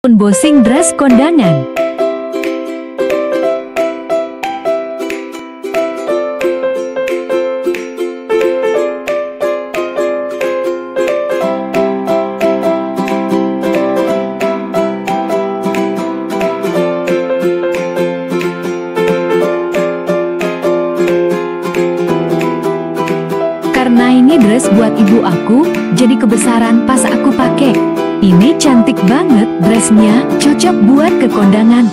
Unboxing dress kondangan. Karena ini dress buat ibu aku, jadi kebesaran pas aku pakai. Ini cantik banget dressnya, cocok buat ke kondangan.